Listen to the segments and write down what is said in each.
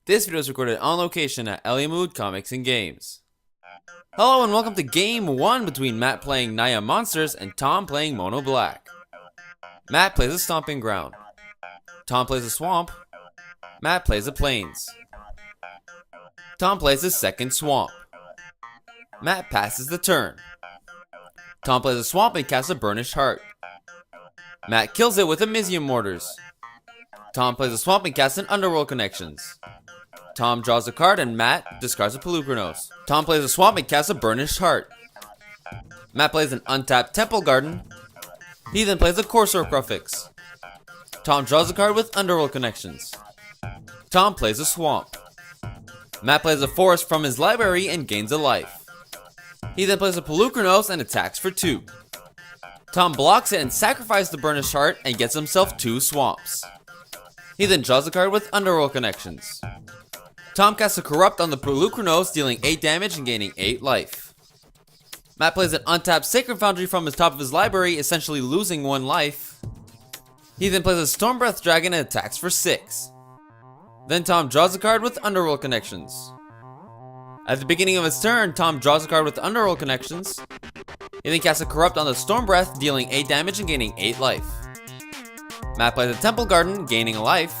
This video is recorded on location at Mood Comics and Games. Hello and welcome to Game 1 between Matt playing Naya Monsters and Tom playing Mono Black. Matt plays a stomping ground. Tom plays a swamp. Matt plays a plains. Tom plays a second swamp. Matt passes the turn. Tom plays a swamp and casts a burnished heart. Matt kills it with Amizium mortars. Tom plays a swamp and casts an underworld connections. Tom draws a card and Matt discards a Pelucranos. Tom plays a swamp and casts a burnished heart. Matt plays an untapped temple garden. He then plays a Corsair Crucifix. Tom draws a card with underworld connections. Tom plays a swamp. Matt plays a forest from his library and gains a life. He then plays a Pelucranos and attacks for 2. Tom blocks it and sacrifices the burnished heart and gets himself 2 swamps. He then draws a card with underworld connections. Tom casts a Corrupt on the Pelucranos, dealing 8 damage and gaining 8 life. Matt plays an untapped Sacred Foundry from the top of his library, essentially losing 1 life. He then plays a Stormbreath Dragon and attacks for 6. Then Tom draws a card with underworld connections. At the beginning of his turn, Tom draws a card with underworld connections. He then casts a Corrupt on the Stormbreath, dealing 8 damage and gaining 8 life. Matt plays a Temple Garden, gaining a life.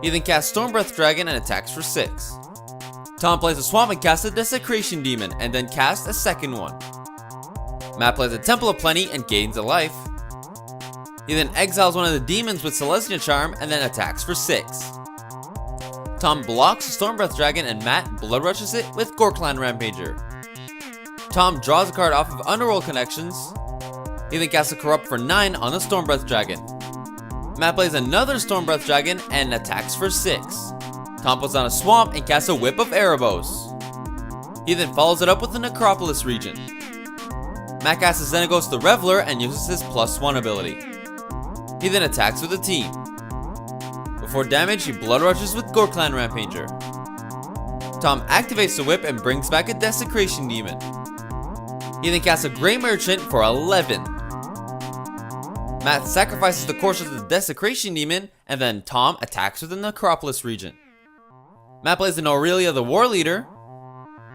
He then casts Stormbreath Dragon and attacks for 6. Tom plays a Swamp and casts a Desecration Demon, and then casts a second one. Matt plays a Temple of Plenty and gains a life. He then exiles one of the demons with Celestia Charm and then attacks for 6. Tom blocks the Stormbreath Dragon and Matt blood rushes it with Gorklan Rampager. Tom draws a card off of Underworld Connections. He then casts a Corrupt for 9 on the Stormbreath Dragon. Matt plays another Stormbreath Dragon and attacks for 6. Tom puts on a Swamp and casts a Whip of Erebos. He then follows it up with the Necropolis region. Matt casts a Xenagos the Reveler and uses his +1 ability. He then attacks with a team. Before damage, he blood rushes with Gorklan Rampager. Tom activates the whip and brings back a Desecration Demon. He then casts a Grey Merchant for 11. Matt sacrifices the Corsair to the Desecration Demon, and then Tom attacks with the Necropolis region. Matt plays an Aurelia the War Leader.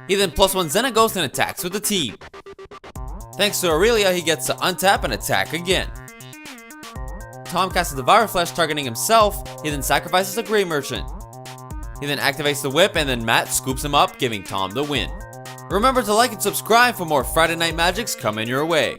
He then +1 Xenagos and attacks with the team. Thanks to Aurelia, he gets to untap and attack again. Tom casts a Devour Flesh targeting himself. He then sacrifices a Grey Merchant. He then activates the whip and then Matt scoops him up, giving Tom the win. Remember to like and subscribe for more Friday Night Magics coming your way.